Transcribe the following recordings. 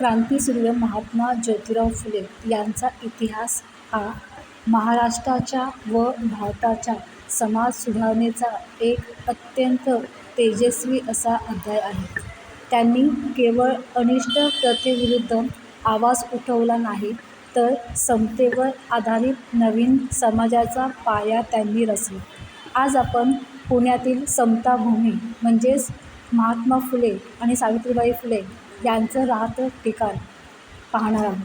क्रांतीसूर्य महात्मा ज्योतिराव फुले यांचा इतिहास हा महाराष्ट्राच्या व भारताच्या समाज सुधारणेचा एक अत्यंत तेजस्वी असा अध्याय आहे. त्यांनी केवळ अनिष्ट प्रथेविरुद्ध आवाज उठवला नाही, तर समतेवर आधारित नवीन समाजाचा पाया त्यांनी रचला. आज आपण पुण्यातील समता भूमी म्हणजेच महात्मा फुले आणि सावित्रीबाई फुले यांचं राहतं ठिकाण पाहणार आहोत.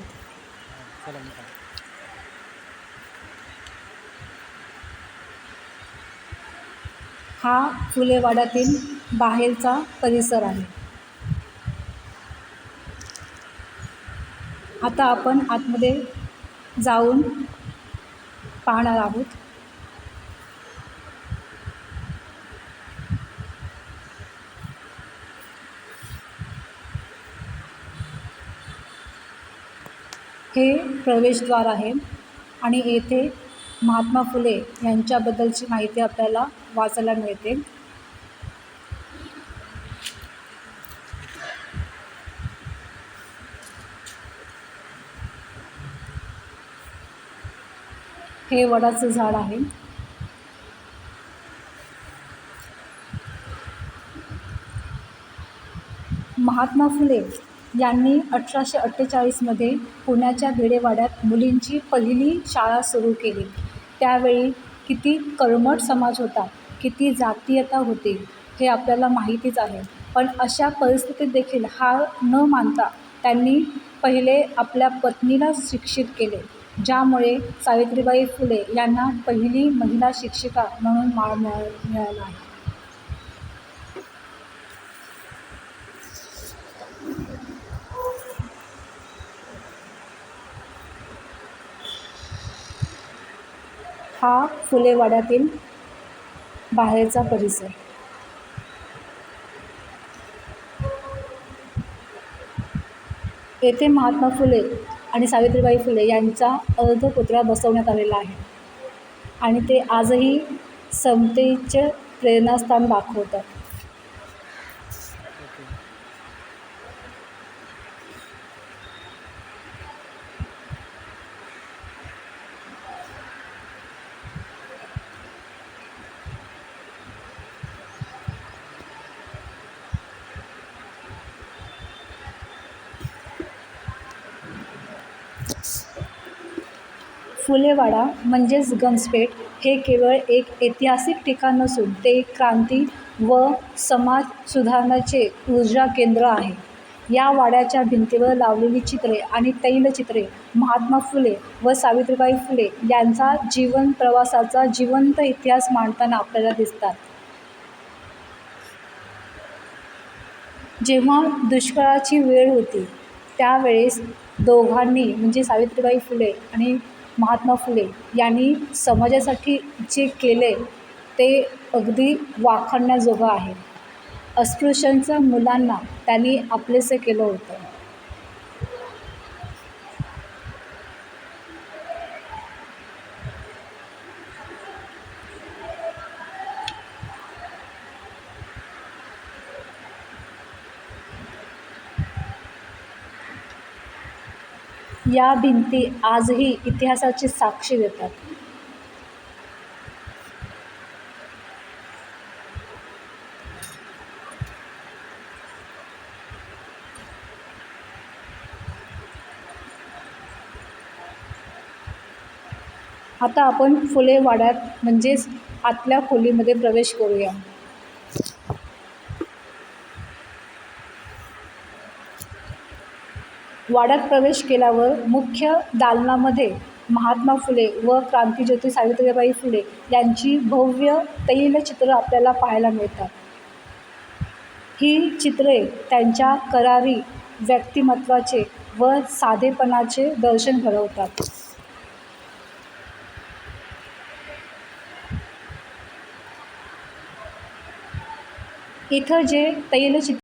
हा फुलेवाड्यातील बाहेरचा परिसर आहे. आता आपण आतमध्ये जाऊन पाहणार आहोत. हे प्रवेशद्वार आहे आणि येथे महात्मा फुले यांच्याबद्दलची माहिती आपल्याला वाचायला मिळते. हे वडाचं झाड आहे. महात्मा फुले यांनी 1848मध्ये पुण्याच्या भिडेवाड्यात मुलींची पहिली शाळा सुरू केली. त्यावेळी किती कर्मठ समाज होता, किती जातीयता होती हे आपल्याला माहितीच आहे. पण अशा परिस्थितीत देखील हार न मानता त्यांनी पहिले आपल्या पत्नीला शिक्षित केले, ज्यामुळे सावित्रीबाई फुले यांना पहिली महिला शिक्षिका म्हणून मान मिळाला आहे. हा फुलेवाड्यातील बाहेरचा परिसर. येथे महात्मा फुले आणि सावित्रीबाई फुले यांचा अर्धपुतळा बसवण्यात आलेला आहे आणि ते आजही समतेचे प्रेरणास्थान दाखवतात. फुलेवाडा म्हणजेच गंजपेठ हे केवळ एक ऐतिहासिक ठिकाण नसून ते क्रांती व समाज सुधारणाचे ऊर्जा केंद्र आहे. या वाड्याच्या भिंतीवर लावलेली चित्रे आणि तैलचित्रे महात्मा फुले व सावित्रीबाई फुले यांचा जीवन प्रवासाचा जिवंत इतिहास मांडताना आपल्याला दिसतात. जेव्हा दुष्काळाची वेळ होती त्यावेळेस दोघांनी म्हणजे सावित्रीबाई फुले आणि महात्मा फुले यांनी समाजासाठी जे केले ते अगदी वाखाणण्याजोगं आहे. अस्पृश्यांच्या मुलांना त्यांनी आपलेसे केलं होतं. या भिंती आजही इतिहासाची साक्ष देतात. आता आपण फुलेवाड्यात म्हणजेच आतल्या खोलीमध्ये प्रवेश करूया. वाड्यात प्रवेश केल्यावर मुख्य दालनामध्ये महात्मा फुले व क्रांतीज्योती सावित्रीबाई फुले यांची भव्य तैलचित्र आपल्याला पाहायला मिळतात. ही चित्रे त्यांच्या करारी व्यक्तिमत्वाचे व साधेपणाचे दर्शन घडवतात. इथं जे तैलचित्र